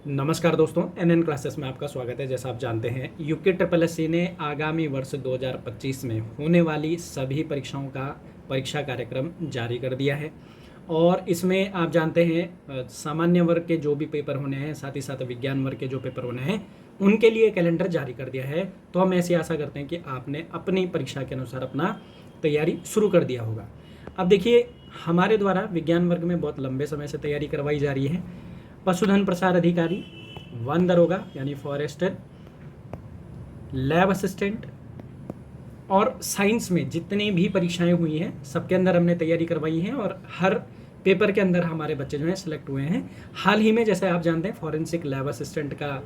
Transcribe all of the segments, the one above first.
नमस्कार दोस्तों, NN classes में आपका स्वागत है। जैसा आप जानते हैं, यूके ट्रिपल एससी ने आगामी वर्ष 2025 में होने वाली सभी परीक्षाओं का परीक्षा कार्यक्रम जारी कर दिया है। और इसमें आप जानते हैं सामान्य वर्ग के जो भी पेपर होने हैं, साथ ही साथ विज्ञान वर्ग के जो पेपर होने हैं, उनके लिए कैलेंडर जारी कर दिया है। तो हम ऐसी आशा करते हैं कि आपने अपनी परीक्षा के अनुसार अपना तैयारी शुरू कर दिया होगा। अब देखिए, हमारे द्वारा विज्ञान वर्ग में बहुत लंबे समय से तैयारी करवाई जा रही है। पशुधन प्रसार अधिकारी, वन दरोगा यानी फॉरेस्टर, लैब असिस्टेंट और साइंस में जितनी भी परीक्षाएं हुई हैं सबके अंदर हमने तैयारी करवाई है और हर पेपर के अंदर हमारे बच्चे जो हैं सिलेक्ट हुए हैं। हाल ही में जैसे आप जानते हैं फॉरेंसिक लैब असिस्टेंट का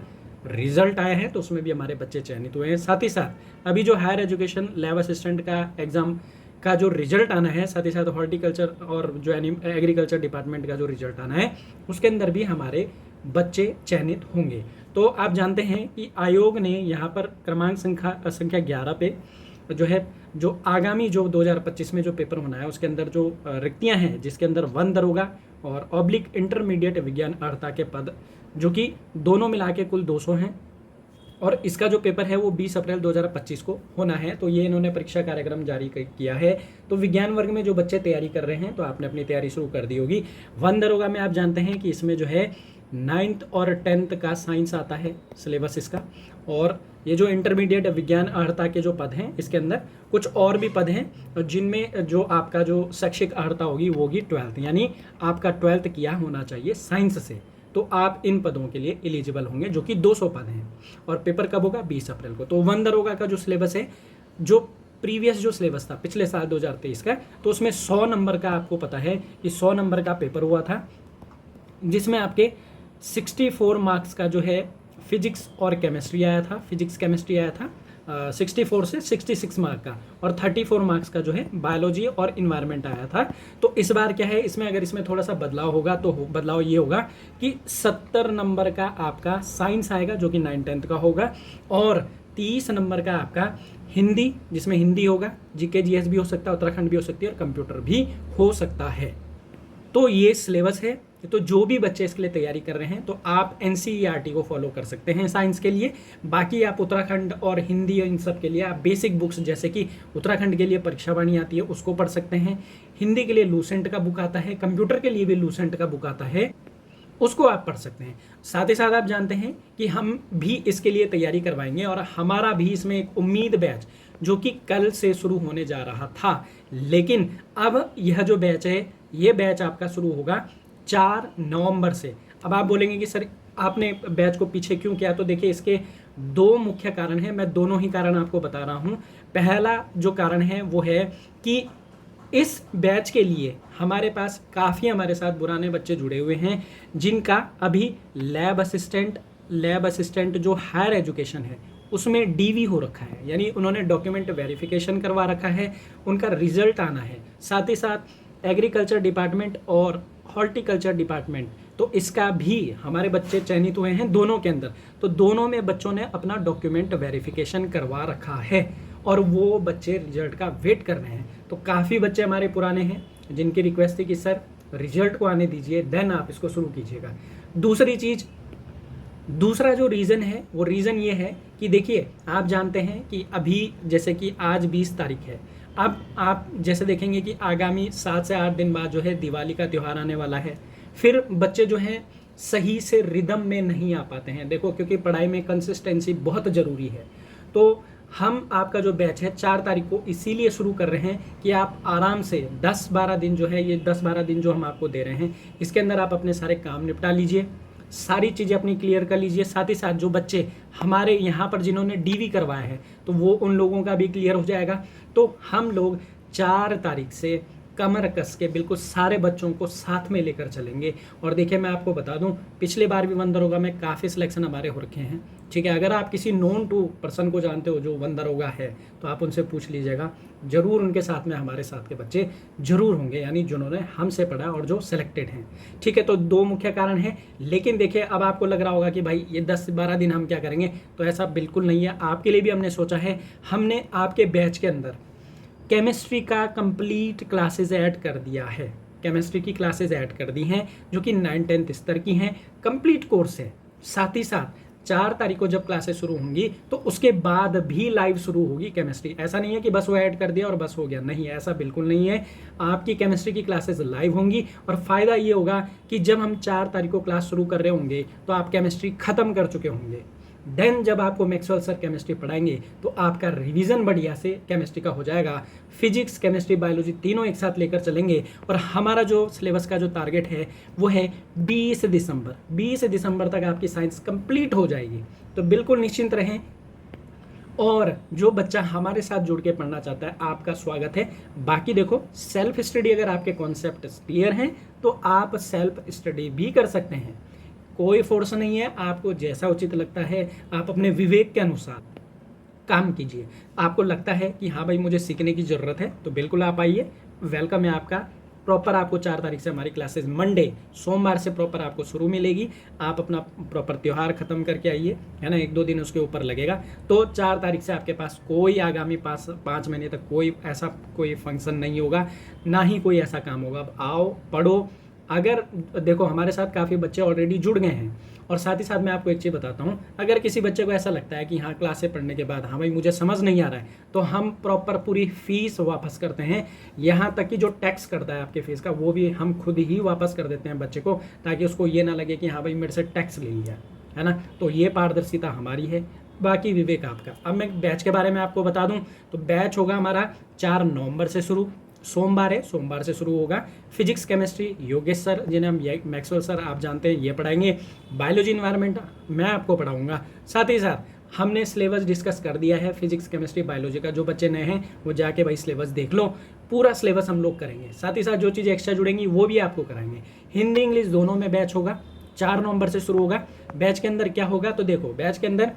रिजल्ट आया है, तो उसमें भी हमारे बच्चे चयनित हुए हैं। साथ ही साथ अभी जो हायर एजुकेशन लैब असिस्टेंट का एग्ज़ाम का जो रिजल्ट आना है, साथ ही साथ हॉर्टिकल्चर और जो एग्रीकल्चर डिपार्टमेंट का जो रिजल्ट आना है, उसके अंदर भी हमारे बच्चे चयनित होंगे। तो आप जानते हैं कि आयोग ने यहाँ पर क्रमांक संख्या 11 पे जो आगामी जो 2025 में जो पेपर होना है उसके अंदर जो रिक्तियाँ हैं, जिसके अंदर वन दरोगा और ऑब्लिक इंटरमीडिएट विज्ञान अर्हता के पद, जो कि दोनों मिला के कुल 200 हैं, और इसका जो पेपर है वो 20 अप्रैल 2025 को होना है। तो ये इन्होंने परीक्षा कार्यक्रम जारी किया है। तो विज्ञान वर्ग में जो बच्चे तैयारी कर रहे हैं, तो आपने अपनी तैयारी शुरू कर दी होगी। वन दरोगा में आप जानते हैं कि इसमें जो है 9th और 10th का साइंस आता है सिलेबस इसका, और ये जो इंटरमीडिएट विज्ञान अर्हता के जो पद हैं, इसके अंदर कुछ और भी पद हैं जिनमें जो आपका जो शैक्षिक अर्हता होगी वो होगी 12th, यानी आपका 12th किया होना चाहिए साइंस से, तो आप इन पदों के लिए एलिजिबल होंगे, जो कि 200 पद हैं। और पेपर कब होगा? 20 अप्रैल को। तो वन दरोगा का जो सिलेबस है, जो प्रीवियस जो सिलेबस था पिछले साल 2023 का, तो उसमें 100 नंबर का, आपको पता है कि 100 नंबर का पेपर हुआ था, जिसमें आपके 64 मार्क्स का जो है फिजिक्स और केमिस्ट्री आया था, फिजिक्स केमिस्ट्री आया था 64 से 66 मार्क का, और 34 मार्क्स का जो है बायोलॉजी और इन्वायरमेंट आया था। तो इस बार क्या है, इसमें अगर इसमें थोड़ा सा बदलाव होगा तो बदलाव ये होगा कि 70 नंबर का आपका साइंस आएगा, जो कि 9th-10th का होगा, और 30 नंबर का आपका हिंदी, जिसमें हिंदी होगा, जीके जीएस भी हो सकता है, उत्तराखंड भी हो सकती है, और कंप्यूटर भी हो सकता है। तो ये सिलेबस है। तो जो भी बच्चे इसके लिए तैयारी कर रहे हैं, तो आप एनसीईआरटी को फॉलो कर सकते हैं साइंस के लिए। बाकी आप उत्तराखंड और हिंदी, इन सब के लिए आप बेसिक बुक्स, जैसे कि उत्तराखंड के लिए परीक्षा वाणी आती है, उसको पढ़ सकते हैं। हिंदी के लिए लूसेंट का बुक आता है, कंप्यूटर के लिए भी लूसेंट का बुक आता है, उसको आप पढ़ सकते हैं। साथ ही साथ आप जानते हैं कि हम भी इसके लिए तैयारी करवाएंगे, और हमारा भी इसमें एक उम्मीद बैच, जो कि कल से शुरू होने जा रहा था, लेकिन अब यह जो बैच है, ये बैच आपका शुरू होगा 4 नवंबर से। अब आप बोलेंगे कि सर आपने बैच को पीछे क्यों किया? तो देखिए, इसके 2 मुख्य कारण हैं, मैं दोनों ही कारण आपको बता रहा हूँ। पहला जो कारण है वो है कि इस बैच के लिए हमारे पास काफ़ी हमारे साथ पुराने बच्चे जुड़े हुए हैं, जिनका अभी लैब असिस्टेंट जो हायर एजुकेशन है उसमें डीवी हो रखा है, यानी उन्होंने डॉक्यूमेंट वेरिफिकेशन करवा रखा है, उनका रिजल्ट आना है। साथ ही साथ एग्रीकल्चर डिपार्टमेंट और हॉर्टिकल्चर डिपार्टमेंट, तो इसका भी हमारे बच्चे चयनित हुए हैं दोनों के अंदर। तो दोनों में बच्चों ने अपना डॉक्यूमेंट वेरिफिकेशन करवा रखा है, और वो बच्चे रिजल्ट का वेट कर रहे हैं। तो काफ़ी बच्चे हमारे पुराने हैं जिनकी रिक्वेस्ट थी कि सर रिजल्ट को आने दीजिए, देन आप इसको शुरू कीजिएगा। दूसरा जो रीज़न है, वो रीज़न ये है कि देखिए, आप जानते हैं कि अभी जैसे कि आज 20 तारीख है, अब आप जैसे देखेंगे कि आगामी 7 से 8 दिन बाद जो है दिवाली का त्यौहार आने वाला है। फिर बच्चे जो हैं सही से रिदम में नहीं आ पाते हैं, देखो, क्योंकि पढ़ाई में कंसिस्टेंसी बहुत ज़रूरी है। तो हम आपका जो बैच है 4 तारीख को इसीलिए शुरू कर रहे हैं कि आप आराम से 10-12 दिन जो है, ये 10-12 दिन जो हम आपको दे रहे हैं, इसके अंदर आप अपने सारे काम निपटा लीजिए, सारी चीज़ें अपनी क्लियर कर लीजिए। साथ ही साथ जो बच्चे हमारे यहाँ पर जिन्होंने डीवी करवाया है, तो वो उन लोगों का भी क्लियर हो जाएगा। तो हम लोग 4 तारीख से कमर कस के बिल्कुल सारे बच्चों को साथ में लेकर चलेंगे। और देखिए, मैं आपको बता दूं, पिछले बार भी वन दरोगा में काफ़ी सिलेक्शन हमारे हो रखे हैं, ठीक है। अगर आप किसी नोन टू पर्सन को जानते हो जो वन दरोगा है, तो आप उनसे पूछ लीजिएगा, ज़रूर उनके साथ में हमारे साथ के बच्चे ज़रूर होंगे, यानी जिन्होंने हमसे पढ़ा और जो सिलेक्टेड हैं, ठीक है। तो 2 मुख्य कारण हैं। लेकिन देखिए, अब आपको लग रहा होगा कि भाई ये 10-12 दिन हम क्या करेंगे, तो ऐसा बिल्कुल नहीं है। आपके लिए भी हमने सोचा है, हमने आपके बैच के अंदर केमिस्ट्री का कंप्लीट क्लासेस ऐड कर दिया है, केमिस्ट्री की क्लासेस ऐड कर दी हैं, जो कि 9th-10th स्तर की हैं, कंप्लीट कोर्स है। साथ ही साथ 4 तारीख को जब क्लासेस शुरू होंगी तो उसके बाद भी लाइव शुरू होगी केमिस्ट्री। ऐसा नहीं है कि बस वो ऐड कर दिया और बस हो गया, नहीं, ऐसा बिल्कुल नहीं है। आपकी केमिस्ट्री की क्लासेस लाइव होंगी और फ़ायदा ये होगा कि जब हम 4 तारीख को क्लास शुरू कर रहे होंगे तो आप केमिस्ट्री ख़त्म कर चुके होंगे। देन जब आपको मैक्सवेल सर केमिस्ट्री पढ़ाएंगे तो आपका रिवीजन बढ़िया से केमिस्ट्री का हो जाएगा। फिजिक्स, केमिस्ट्री, बायोलॉजी तीनों एक साथ लेकर चलेंगे और हमारा जो सिलेबस का जो टारगेट है वो है 20 दिसंबर। 20 दिसंबर तक आपकी साइंस कंप्लीट हो जाएगी, तो बिल्कुल निश्चिंत रहें। और जो बच्चा हमारे साथ जुड़ के पढ़ना चाहता है, आपका स्वागत है। बाकी देखो, सेल्फ स्टडी अगर आपके कॉन्सेप्ट क्लियर हैं तो आप सेल्फ स्टडी भी कर सकते हैं, कोई फोर्स नहीं है। आपको जैसा उचित लगता है आप अपने विवेक के अनुसार काम कीजिए। आपको लगता है कि हाँ भाई मुझे सीखने की ज़रूरत है तो बिल्कुल आप आइए, वेलकम है आपका। प्रॉपर आपको 4 तारीख से हमारी क्लासेस मंडे, सोमवार से प्रॉपर आपको शुरू मिलेगी। आप अपना प्रॉपर त्यौहार ख़त्म करके आइए, है ना, 1-2 दिन उसके ऊपर लगेगा। तो 4 तारीख से आपके पास कोई आगामी 5 महीने तक कोई फंक्शन नहीं होगा, ना ही कोई ऐसा काम होगा। अब आओ, पढ़ो। अगर देखो हमारे साथ काफ़ी बच्चे ऑलरेडी जुड़ गए हैं, और साथ ही साथ मैं आपको एक चीज़ बताता हूँ, अगर किसी बच्चे को ऐसा लगता है कि हाँ क्लासें पढ़ने के बाद हाँ भाई मुझे समझ नहीं आ रहा है, तो हम प्रॉपर पूरी फीस वापस करते हैं। यहाँ तक कि जो टैक्स करता है आपके फीस का वो भी हम खुद ही वापस कर देते हैं बच्चे को, ताकि उसको ये ना लगे कि हाँ भाई मेरे से टैक्स ले लिया, है ना। तो ये पारदर्शिता हमारी है, बाकी विवेक आपका। अब मैं बैच के बारे में आपको बता दूं तो बैच होगा हमारा 4 नवंबर से शुरू, सोमवार है, सोमवार से शुरू होगा। फिजिक्स केमिस्ट्री योगेश सर, जिन्हें हम मैक्सवेल सर आप जानते हैं, ये पढ़ाएंगे। बायोलॉजी इन्वायरमेंट मैं आपको पढ़ाऊंगा। साथ ही साथ हमने सिलेबस डिस्कस कर दिया है फिजिक्स केमिस्ट्री बायोलॉजी का। जो बच्चे नए हैं वो जाके भाई सिलेबस देख लो, पूरा सिलेबस हम लोग करेंगे। साथ ही साथ जो चीज़ें एक्स्ट्रा जुड़ेंगी वो भी आपको कराएंगे। हिंदी इंग्लिश दोनों में बैच होगा, 4 नवंबर से शुरू होगा। बैच के अंदर क्या होगा तो देखो, बैच के अंदर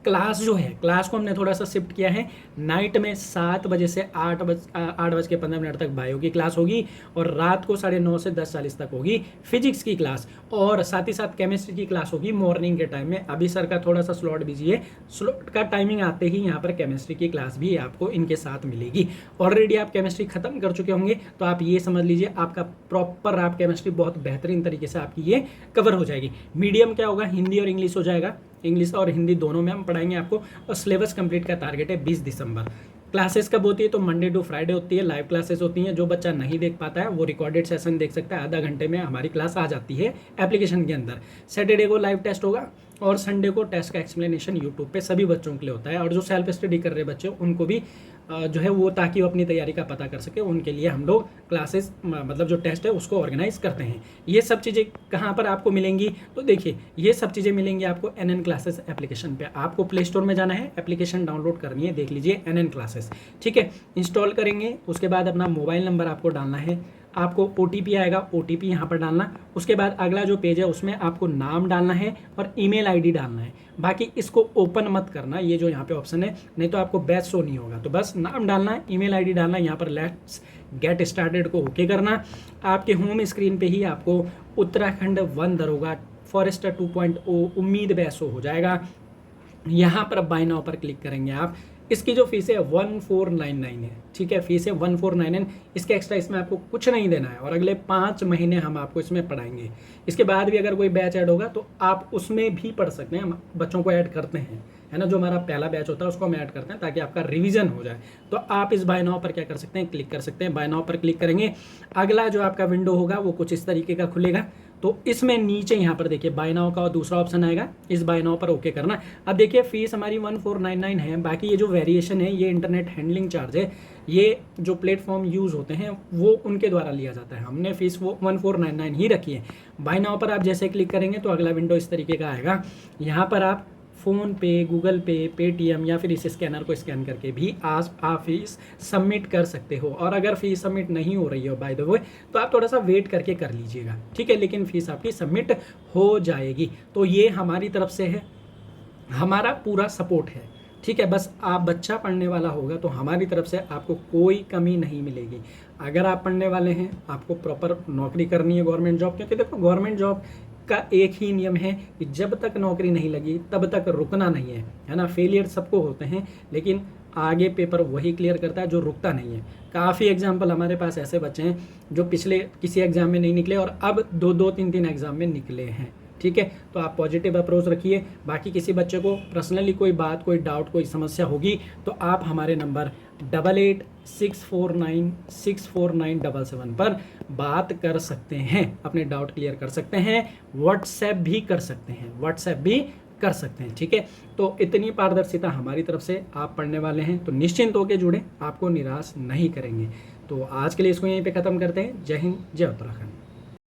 क्लास जो है, क्लास को हमने थोड़ा सा शिफ्ट किया है। नाइट में 7 बजे से 8:15 तक बायो की क्लास होगी, और रात को 9:30 से 10:40 तक होगी फिजिक्स की क्लास, और साथ ही साथ केमिस्ट्री की क्लास होगी मॉर्निंग के टाइम में। अभी सर का थोड़ा सा स्लॉट बिजी है, स्लॉट का टाइमिंग आते ही यहाँ पर केमिस्ट्री की क्लास भी आपको इनके साथ मिलेगी। ऑलरेडी आप केमिस्ट्री खत्म कर चुके होंगे तो आप ये समझ लीजिए आपका प्रॉपर आप केमिस्ट्री बहुत बेहतरीन तरीके से आपकी ये कवर हो जाएगी। मीडियम क्या होगा, हिंदी और इंग्लिश हो जाएगा, इंग्लिश और हिंदी दोनों में हम पढ़ाएंगे आपको। और सिलेबस कंप्लीट का टारगेट है 20 दिसंबर। क्लासेस कब होती है तो मंडे टू फ्राइडे होती है, लाइव क्लासेस होती हैं। जो बच्चा नहीं देख पाता है वो रिकॉर्डेड सेशन देख सकता है, आधा घंटे में हमारी क्लास आ जाती है एप्लीकेशन के अंदर। सैटरडे को लाइव टेस्ट होगा और संडे को टेस्ट का एक्सप्लेनेशन यूट्यूब पे सभी बच्चों के लिए होता है। और जो सेल्फ स्टडी कर रहे बच्चे उनको भी जो है वो, ताकि वो अपनी तैयारी का पता कर सके, उनके लिए हम लोग क्लासेस मतलब जो टेस्ट है उसको ऑर्गेनाइज करते हैं। ये सब चीज़ें कहाँ पर आपको मिलेंगी तो देखिए, ये सब चीज़ें मिलेंगी आपको NN क्लासेस एप्लीकेशन पे। आपको प्ले स्टोर में जाना है, एप्लीकेशन डाउनलोड करनी है, देख लीजिए NN क्लासेस, ठीक है। इंस्टॉल करेंगे, उसके बाद अपना मोबाइल नंबर आपको डालना है, आपको OTP आएगा, OTP यहाँ पर डालना। उसके बाद अगला जो पेज है उसमें आपको नाम डालना है और ईमेल ID डालना है। बाकी इसको ओपन मत करना, ये जो यहाँ पे ऑप्शन है, नहीं तो आपको बैच शो नहीं होगा। तो बस नाम डालना है, ईमेल ID डालना है, यहाँ पर लेट्स गेट स्टार्टेड को ओके करना। आपके होम स्क्रीन पे ही आपको उत्तराखंड 1 दरोगा फॉरेस्टर 2.0 उम्मीद बैच शो हो जाएगा। यहाँ पर बाय नाउ पर क्लिक करेंगे आप। इसकी जो फीस है 1499 है, ठीक है, फीस है 1499। इसके एक्स्ट्रा इसमें आपको कुछ नहीं देना है, और अगले 5 महीने हम आपको इसमें पढ़ाएंगे। इसके बाद भी अगर कोई बैच ऐड होगा तो आप उसमें भी पढ़ सकते हैं, हम बच्चों को ऐड करते हैं, है ना। जो हमारा पहला बैच होता है उसको हम ऐड करते हैं ताकि आपका रिवीजन हो जाए। तो आप इस बाय नाउ पर क्या कर सकते हैं, क्लिक कर सकते हैं। बाय नाउ पर क्लिक करेंगे, अगला जो आपका विंडो होगा वो कुछ इस तरीके का खुलेगा। तो इसमें नीचे यहाँ पर देखिए बाय नाउ का दूसरा ऑप्शन आएगा, इस बाय नाउ पर ओके करना। अब देखिए फीस हमारी 1499 है। बाकी ये जो वेरिएशन है ये इंटरनेट हैंडलिंग चार्ज है, ये जो प्लेटफॉर्म यूज़ होते हैं वो उनके द्वारा लिया जाता है। हमने फीस वो 1499 ही रखी है। बाय नाउ पर आप जैसे क्लिक करेंगे तो अगला विंडो इस तरीके का आएगा। यहाँ पर आप फ़ोन पे, गूगल पे, पेटीएम या फिर इस स्कैनर को स्कैन करके भी आप फीस सबमिट कर सकते हो। और अगर फीस सबमिट नहीं हो रही हो बाय द वे तो आप थोड़ा सा वेट करके कर लीजिएगा, ठीक है, लेकिन फीस आपकी सबमिट हो जाएगी। तो ये हमारी तरफ से है, हमारा पूरा सपोर्ट है, ठीक है। बस आप बच्चा पढ़ने वाला होगा तो हमारी तरफ से आपको कोई कमी नहीं मिलेगी। अगर आप पढ़ने वाले हैं, आपको प्रॉपर नौकरी करनी है गवर्नमेंट जॉब, क्योंकि देखो गवर्नमेंट जॉब का एक ही नियम है कि जब तक नौकरी नहीं लगी तब तक रुकना नहीं है, है ना। फेलियर सबको होते हैं, लेकिन आगे पेपर वही क्लियर करता है जो रुकता नहीं है। काफ़ी एग्जाम्पल हमारे पास ऐसे बच्चे हैं जो पिछले किसी एग्ज़ाम में नहीं निकले और अब 2-2, 3-3 एग्ज़ाम में निकले हैं, ठीक है। तो आप पॉजिटिव अप्रोच रखिए। बाकी किसी बच्चे को पर्सनली कोई बात, कोई डाउट, कोई समस्या होगी तो आप हमारे नंबर 8864964977 पर बात कर सकते हैं, अपने डाउट क्लियर कर सकते हैं, व्हाट्सएप भी कर सकते हैं, ठीक है। तो इतनी पारदर्शिता हमारी तरफ से आप पढ़ने वाले हैं तो निश्चिंत होकर जुड़े, आपको निराश नहीं करेंगे। तो आज के लिए इसको यहीं पे ख़त्म करते हैं। जय हिंद, जय उत्तराखंड।